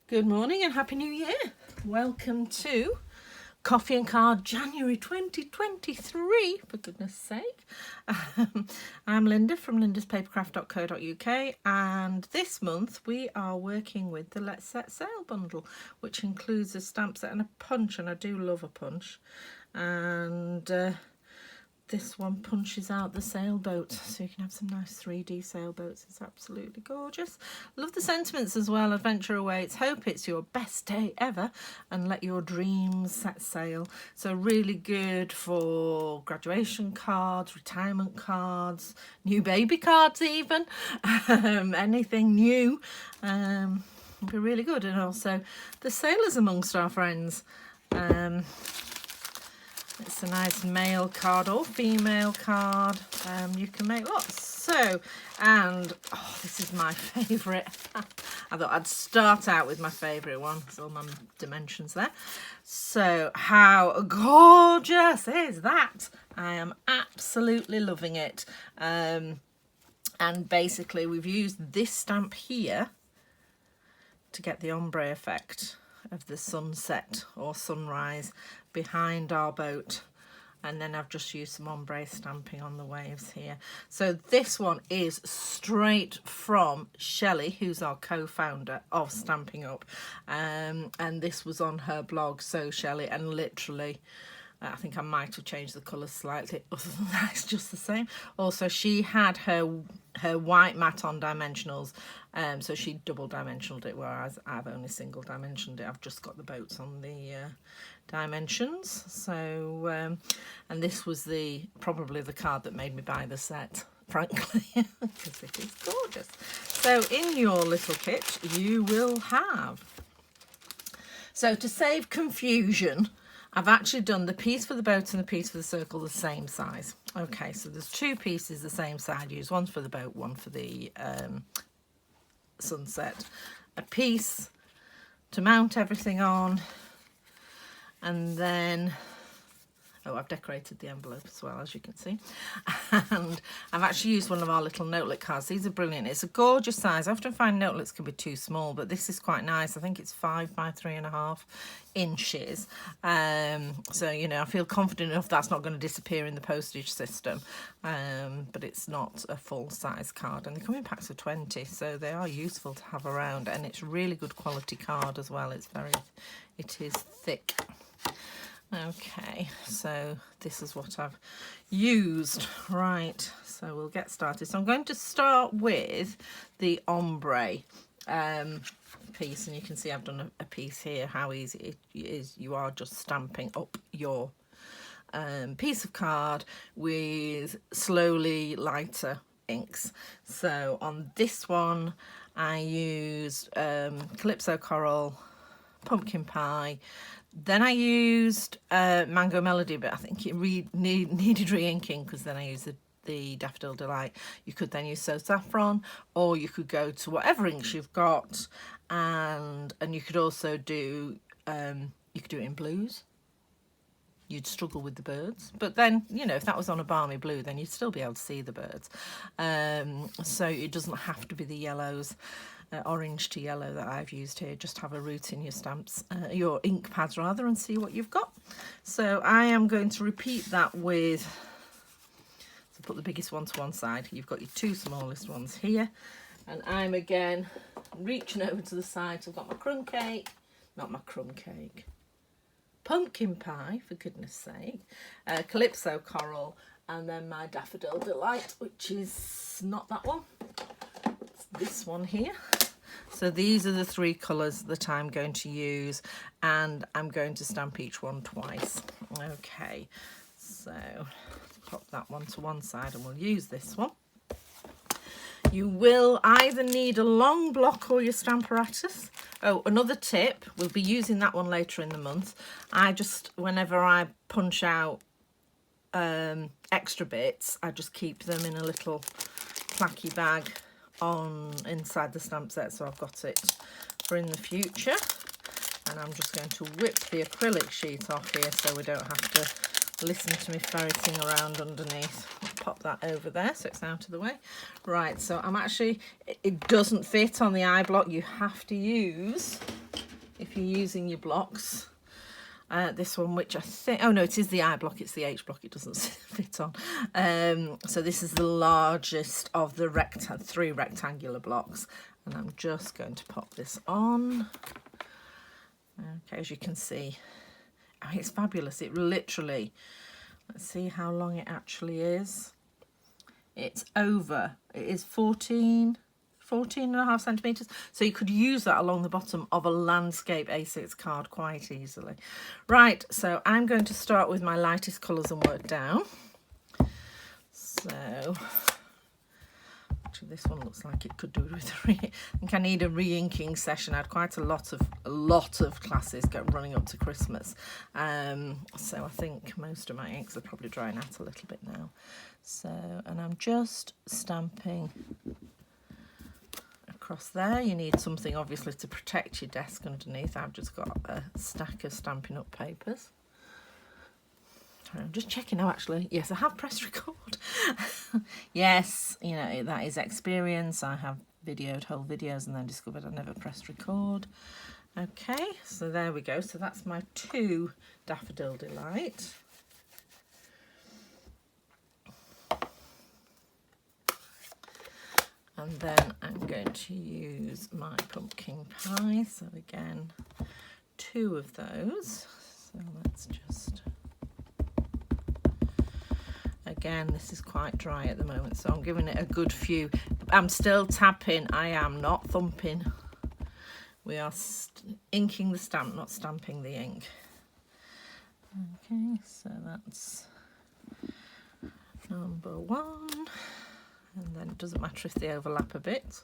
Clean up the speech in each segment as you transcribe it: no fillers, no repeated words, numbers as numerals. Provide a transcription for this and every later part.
Good morning and Happy New Year. Welcome to Coffee and Card January 2023, for goodness sake. I'm Linda from lindaspapercraft.co.uk, and this month we are working with the Let's Set Sail bundle, which includes a stamp set and a punch, and I do love a punch. And this one punches out the sailboat, so you can have some nice 3D sailboats. It's absolutely gorgeous. Love the sentiments as well. Adventure awaits. Hope it's your best day ever and let your dreams set sail. So really good for graduation cards, retirement cards, new baby cards even. Anything new would be really good. And also the sailors amongst our friends. It's a nice male card or female card. You can make lots. So, and this is my favourite. I thought I'd start out with my favourite one. There's all my dimensions there. So, how gorgeous is that? I am absolutely loving it. And basically, we've used this stamp here to get the ombre effect of the sunset or sunrise behind our boat, and then I've just used some ombre stamping on the waves here. So this one is straight from Shelley, who's our co-founder of Stamping Up, and this was on her blog, So Shelley, and literally I think I might have changed the colours slightly. Other than that, it's just the same. Also, she had her white mat on dimensionals, so she double dimensioned it, whereas I've only single dimensioned it. I've just got the boats on the dimensions. So, and this was probably the card that made me buy the set, frankly, because it is gorgeous. So in your little kit, you will have. So to save confusion, I've actually done the piece for the boat and the piece for the circle the same size. Okay, so there's two pieces the same size. Use one for the boat, one for the sunset. A piece to mount everything on, and then I've decorated the envelope as well, as you can see. And I've actually used one of our little notelet cards. These are brilliant. It's a gorgeous size. I often find notelets can be too small, but this is quite nice. I think it's 5 by 3.5 inches. So, you know, I feel confident enough that's not going to disappear in the postage system. But it's not a full-size card. And they come in packs of 20, so they are useful to have around. And it's really good quality card as well. It is thick. Okay, so this is what I've used. Right, so we'll get started. So I'm going to start with the ombre piece, and you can see I've done a piece here, how easy it is. You are just stamping up your piece of card with slowly lighter inks. So on this one I used Calypso Coral, Pumpkin Pie. Then I used Mango Melody, but I think it needed re-inking, because then I used the Daffodil Delight. You could then use So Saffron, or you could go to whatever inks you've got, and you could also do you could do it in blues. You'd struggle with the birds, but then, you know, if that was on a balmy blue, then you'd still be able to see the birds. So it doesn't have to be the yellows. Orange to yellow that I've used here. Just have a root in your stamps, your ink pads rather, and see what you've got. So I am going to repeat that with, so put the biggest one to one side. You've got your two smallest ones here, and I'm again reaching over to the side. So I've got my pumpkin pie, for goodness sake, Calypso Coral, and then my Daffodil Delight, which is not that one, it's this one here. So these are the three colours that I'm going to use, and I'm going to stamp each one twice. Okay, so pop that one to one side and we'll use this one. You will either need a long block or your Stamparatus. Oh, another tip, we'll be using that one later in the month. Whenever I punch out extra bits, I just keep them in a little placky bag inside the stamp set, so I've got it for in the future. And I'm just going to whip the acrylic sheet off here so we don't have to listen to me ferreting around underneath. I'll pop that over there so it's out of the way. Right, so it doesn't fit on the eye block. You have to use if you're using your blocks. This one, which I think, oh no, it is the I block, it's the H block, it doesn't fit on. So this is the largest of the 3 rectangular blocks, and I'm just going to pop this on. Okay, as you can see, oh, it's fabulous. It literally, let's see how long it actually is. It's over, it is 14 and a half centimetres, so you could use that along the bottom of a landscape A6 card quite easily. Right, so I'm going to start with my lightest colours and work down. So actually this one looks like it could do with I think I need a re-inking session. I had quite a lot of classes running up to Christmas, so I think most of my inks are probably drying out a little bit now. So, and I'm just stamping across there. You need something obviously to protect your desk underneath. I've just got a stack of Stampin' Up papers. I'm just checking now actually. Yes, I have pressed record. Yes, you know, that is experience. I have videoed whole videos and then discovered I never pressed record. Okay, so there we go. So that's my 2 Daffodil Delight. And then I'm going to use my pumpkin pie. So again, 2 of those. So let's just, again, this is quite dry at the moment, so I'm giving it a good few. I'm still tapping, I am not thumping. We are inking the stamp, not stamping the ink. Okay, so that's number 1. And then it doesn't matter if they overlap a bit.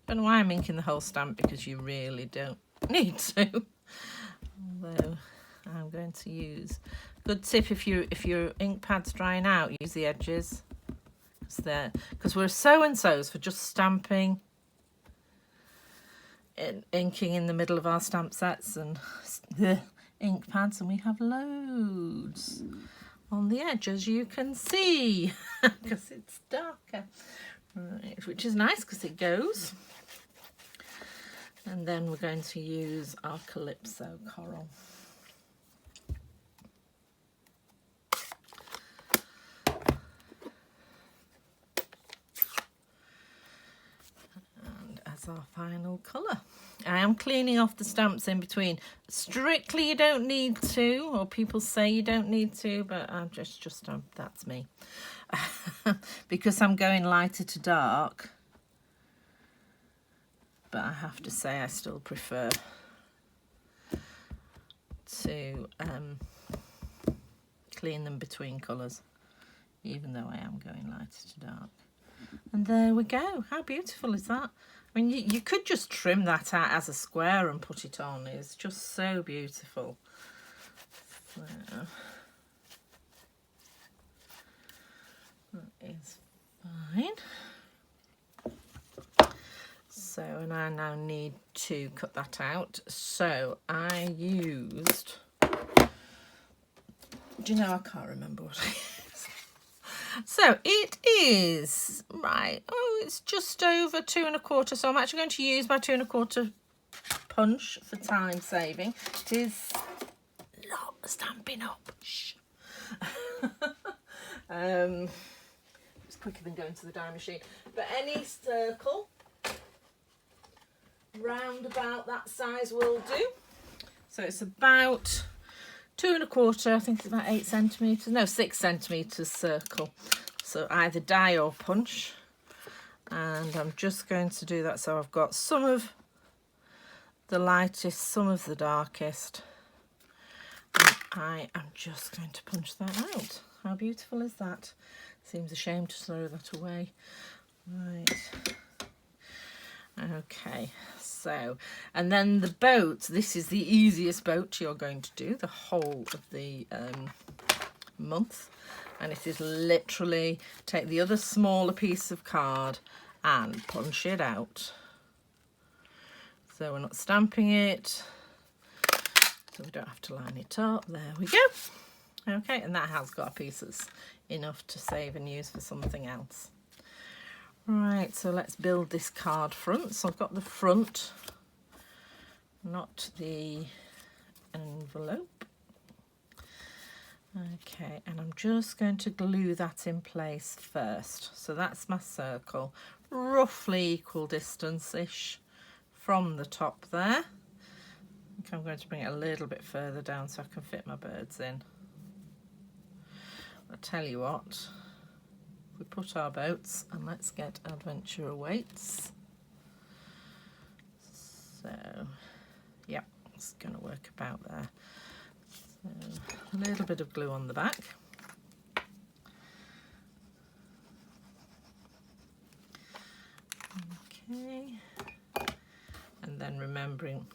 Don't know why I'm inking the whole stamp, because you really don't need to. Although I'm going to use, good tip if your ink pad's drying out, use the edges. It's there, because we're so-and-so's for just stamping, inking in the middle of our stamp sets and the ink pads, and we have loads on the edge, as you can see, because it's darker, right, which is nice because it goes. And then we're going to use our Calypso Coral. And as our final colour. I am cleaning off the stamps in between. Strictly you don't need to, or people say you don't need to, but I'm just that's me. Because I'm going lighter to dark, but I have to say I still prefer to clean them between colours, even though I am going lighter to dark. And there we go. How beautiful is that? I mean, you could just trim that out as a square and put it on. It's just so beautiful. So, that is fine. So, and I now need to cut that out. So I used, do you know, I can't remember what I used. So it is, right, oh, it's just over 2 1/4. So I'm actually going to use my 2 1/4 punch for time saving. It is not Stampin' Up. Shh. It's quicker than going to the die machine. But any circle round about that size will do. So it's about 2 1/4, I think it's about 8 centimetres, no, 6 centimetres circle. So either die or punch. And I'm just going to do that. So I've got some of the lightest, some of the darkest. And I am just going to punch that out. How beautiful is that? Seems a shame to throw that away. Right. Okay, so, and then the boat, this is the easiest boat you're going to do the whole of the month, and it is literally take the other smaller piece of card and punch it out. So we're not stamping it, so we don't have to line it up. There we go. Okay, and that has got a piece that's enough to save and use for something else. Right, so let's build this card front. So I've got the front, not the envelope. Okay, and I'm just going to glue that in place first. So that's my circle, roughly equal distance-ish from the top there. I think I'm going to bring it a little bit further down so I can fit my birds in. I'll tell you what, we put our boats and let's get Adventure Awaits. So, yeah, it's going to work about there. So, a little bit of glue on the back. Okay, and then remembering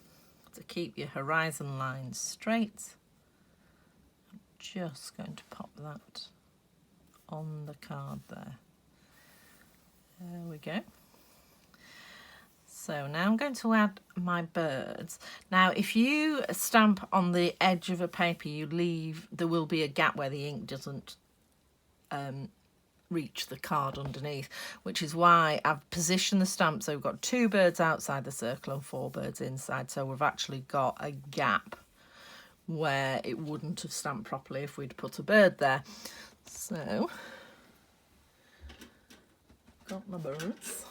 to keep your horizon lines straight. I'm just going to pop that on the card there. There we go. So now I'm going to add my birds. Now if you stamp on the edge of a paper, you leave, there will be a gap where the ink doesn't reach the card underneath, which is why I've positioned the stamp so we've got 2 birds outside the circle and 4 birds inside, so we've actually got a gap where it wouldn't have stamped properly if we'd put a bird there. So, got my birds.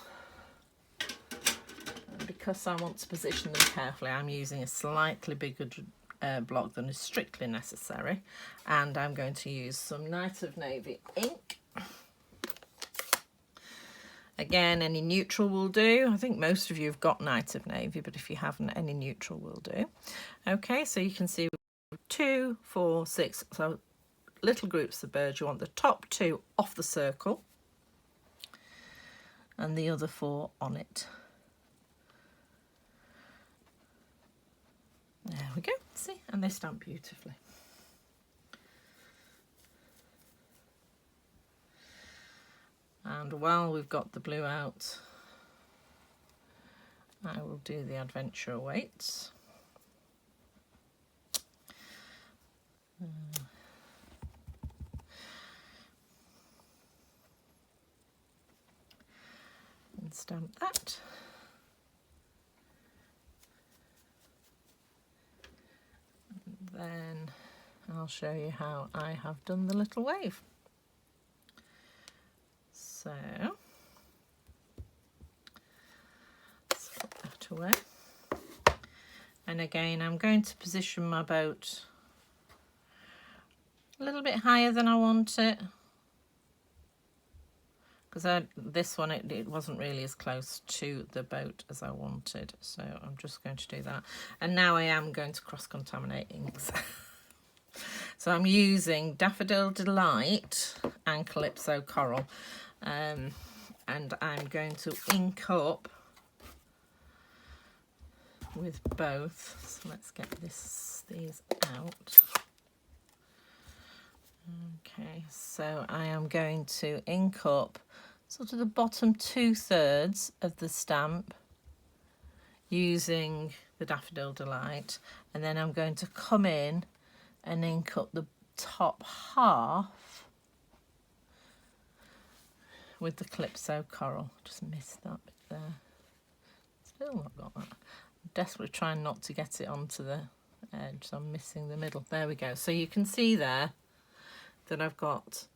And because I want to position them carefully, I'm using a slightly bigger block than is strictly necessary, and I'm going to use some Night of Navy ink. Again, any neutral will do. I think most of you have got Night of Navy, but if you haven't, any neutral will do. Okay, so you can see 2, 4, 6, so little groups of birds. You want the top 2 off the circle and the other 4 on it. There we go, see, and they stamp beautifully. And while we've got the blue out, I will do the Adventure Awaits. And stamp that. And then I'll show you how I have done the little wave. So, let's put that away. And again, I'm going to position my boat a little bit higher than I want it, because this one, it wasn't really as close to the boat as I wanted. So I'm just going to do that. And now I am going to cross-contaminate inks. So I'm using Daffodil Delight and Calypso Coral. And I'm going to ink up with both. So let's get these out. Okay, so I am going to ink up sort of the bottom 2/3 of the stamp using the Daffodil Delight, and then I'm going to come in and ink up the top half with the Calypso Coral. Just missed that bit there. Still not got that. I'm desperately trying not to get it onto the edge, so I'm missing the middle. There we go. So you can see there that I've got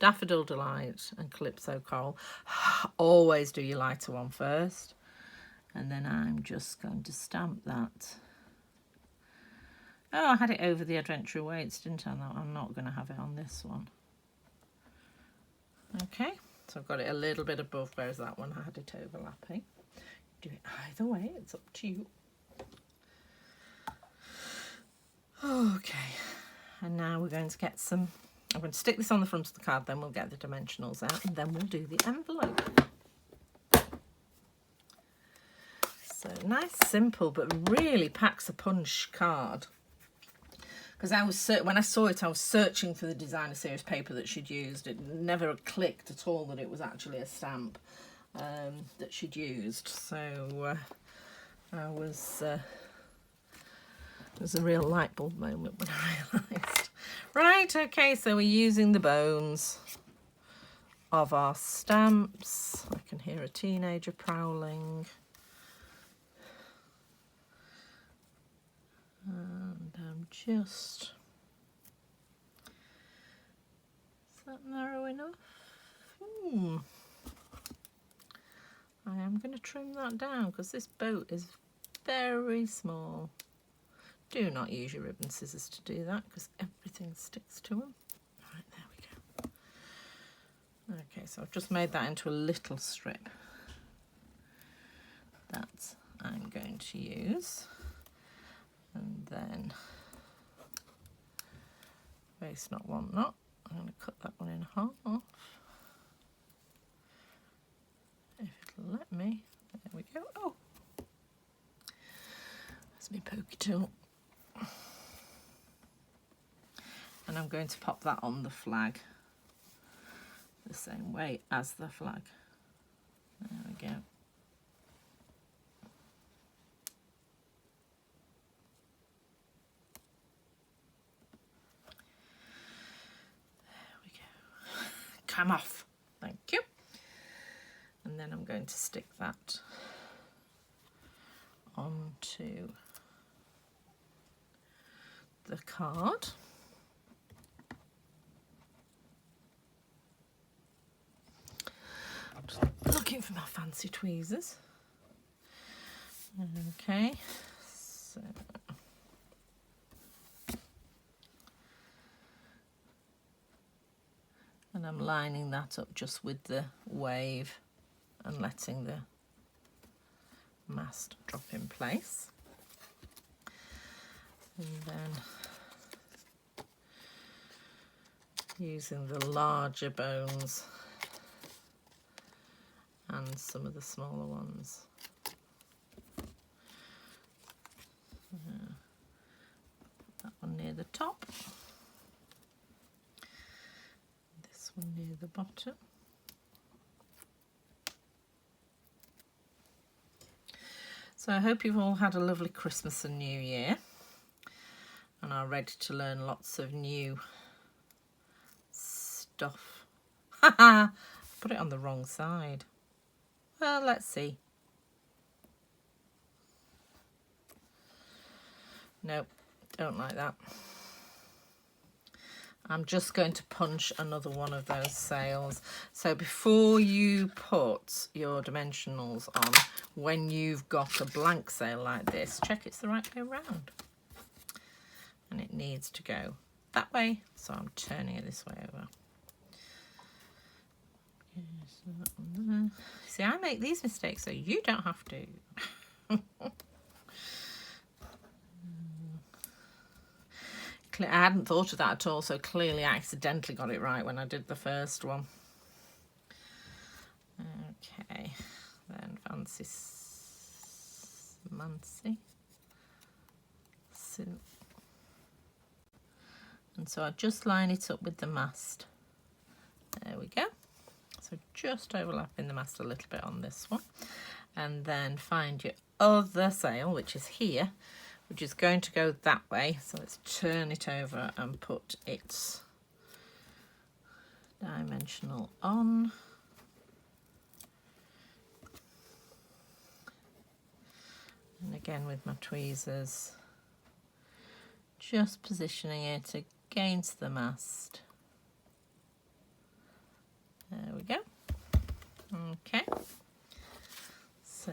Daffodil Delight and Calypso Coral. Always do your lighter one first, and then I'm just going to stamp that. Oh, I had it over the Adventure Awaits, didn't I? No, I'm not going to have it on this one. Okay, so I've got it a little bit above, whereas that one I had it overlapping. Do it either way, it's up to you. Okay, and now we're going to get some, I'm going to stick this on the front of the card, then we'll get the dimensionals out, and then we'll do the envelope. So nice, simple, but really packs a punch card. Because when I saw it, I was searching for the designer series paper that she'd used. It never clicked at all that it was actually a stamp that she'd used. So I was, it was a real light bulb moment when I realised. Right, okay, so we're using the bones. of our stamps. I can hear a teenager prowling. And I'm just... Is that narrow enough? I am going to trim that down because this boat is very small. Do not use your ribbon scissors to do that because everything sticks to them. Right, there we go. Okay, so I've just made that into a little strip that I'm going to use. And then, waste not, want not. I'm going to cut that one in half. If it'll let me. There we go. Oh! That's my pokey tool. And I'm going to pop that on the flag the same way as the flag. There we go. Come off, thank you. And then I'm going to stick that onto the card. I'm just looking for my fancy tweezers. Okay, so and I'm lining that up just with the wave and letting the mast drop in place. And then using the larger bones and some of the smaller ones. That one near the top. One near the bottom. So I hope you've all had a lovely Christmas and New Year and are ready to learn lots of new stuff. Haha! Put it on the wrong side. Well, let's see. Nope, don't like that. I'm just going to punch another one of those sails. So before you put your dimensionals on, when you've got a blank sail like this, check it's the right way around. And it needs to go that way, so I'm turning it this way over. See, I make these mistakes so you don't have to. I hadn't thought of that at all, so clearly I accidentally got it right when I did the first one. Okay, then fancy Mancy. And so I just line it up with the mast. There we go. So just overlapping the mast a little bit on this one. And then find your other sail, which is here, which is going to go that way. So let's turn it over and put its dimensional on. And again with my tweezers, just positioning it against the mast. There we go. Okay. So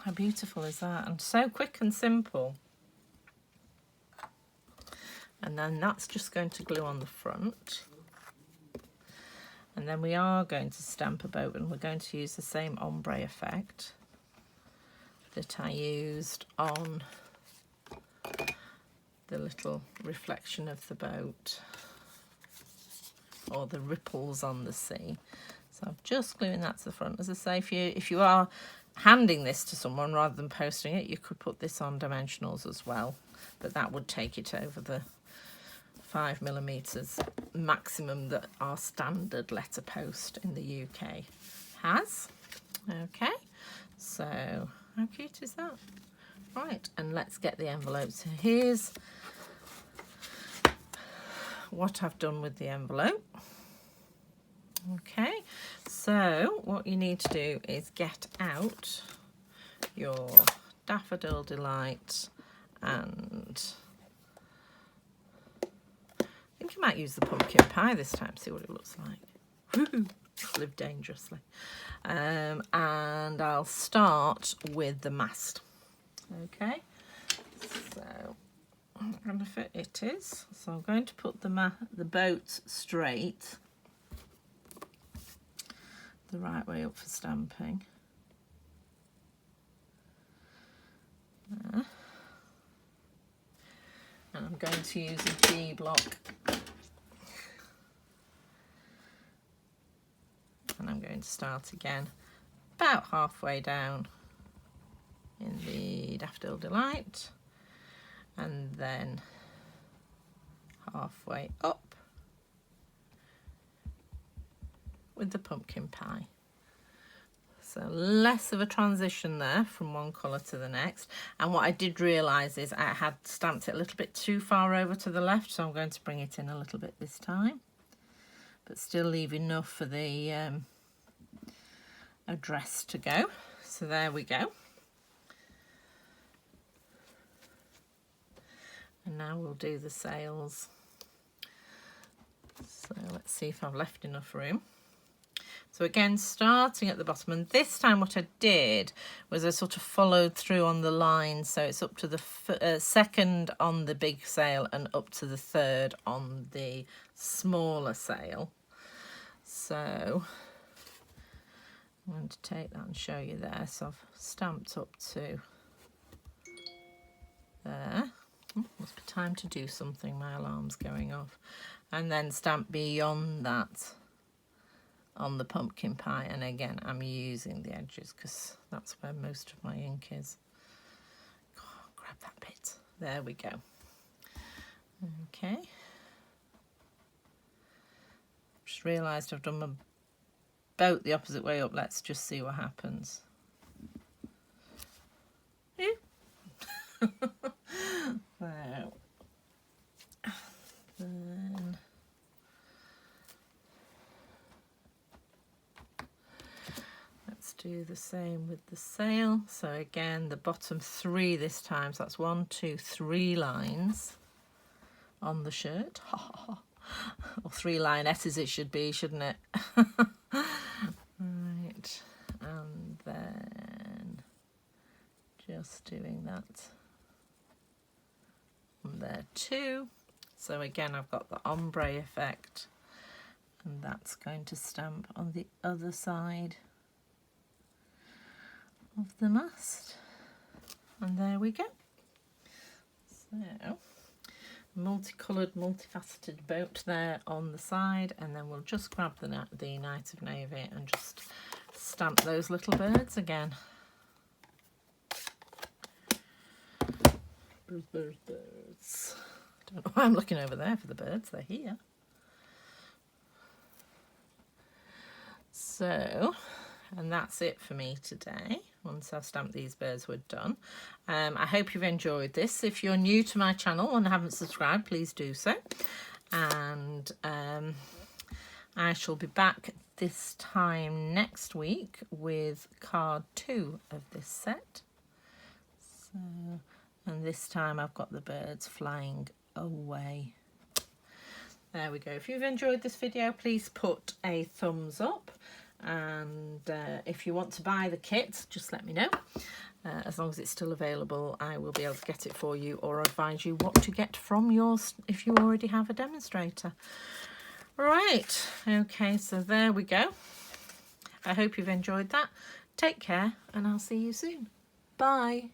how beautiful is that? And so quick and simple. And then that's just going to glue on the front. And then we are going to stamp a boat, and we're going to use the same ombre effect that I used on the little reflection of the boat, or the ripples on the sea. So I'm just gluing that to the front. As I say, if you are handing this to someone rather than posting it, you could put this on dimensionals as well, but that would take it over the 5mm maximum that our standard letterpost in the UK has. Okay, so how cute is that? Right, and let's get the envelope. So here's what I've done with the envelope. Okay, so what you need to do is get out your Daffodil Delight, and I think I might use the pumpkin pie this time, see what it looks like. Woohoo! Live dangerously. And I'll start with the mast. Okay, so what kind of fit it is. So I'm going to put the boat straight, the right way up for stamping. There. And I'm going to use a G block, and I'm going to start again about halfway down in the Daffodil Delight, and then halfway up with the pumpkin pie. So less of a transition there from one colour to the next. And what I did realise is I had stamped it a little bit too far over to the left, so I'm going to bring it in a little bit this time, but still leave enough for the address to go. So there we go. And now we'll do the sails. So let's see if I've left enough room. So again, starting at the bottom, and this time what I did was I sort of followed through on the line, so it's up to the second on the big sail and up to the third on the smaller sail. So I'm going to take that and show you there. So I've stamped up to there. Oh, must be time to do something, my alarm's going off. And then stamp beyond that on the pumpkin pie, and again I'm using the edges because that's where most of my ink is. Oh, grab that bit. There we go. Okay. Just realised I've done my boat the opposite way up. Let's just see what happens. Yeah. Wow. Then let's do the same with the sail. So again, the bottom three this time. So that's 1, 2, 3 lines on the shirt. Or 3 linettes it should be, shouldn't it? Right, and then just doing that on there too. So again, I've got the ombre effect, and that's going to stamp on the other side of the mast. And there we go. So, multicoloured, multifaceted boat there on the side, and then we'll just grab the Night of Navy and just stamp those little birds again. Birds, birds, birds. Don't know why I'm looking over there for the birds, they're here. So, and that's it for me today. Once I've stamped these birds, we're done. I hope you've enjoyed this. If you're new to my channel and haven't subscribed, please do so. And I shall be back this time next week with card 2 of this set. So, and this time I've got the birds flying away. There we go. If you've enjoyed this video, please put a thumbs up. And if you want to buy the kit, just let me know. As long as it's still available, I will be able to get it for you, or advise you what to get from yours if you already have a demonstrator. Right, okay, so there we go. I hope you've enjoyed that. Take care, and I'll see you soon. Bye.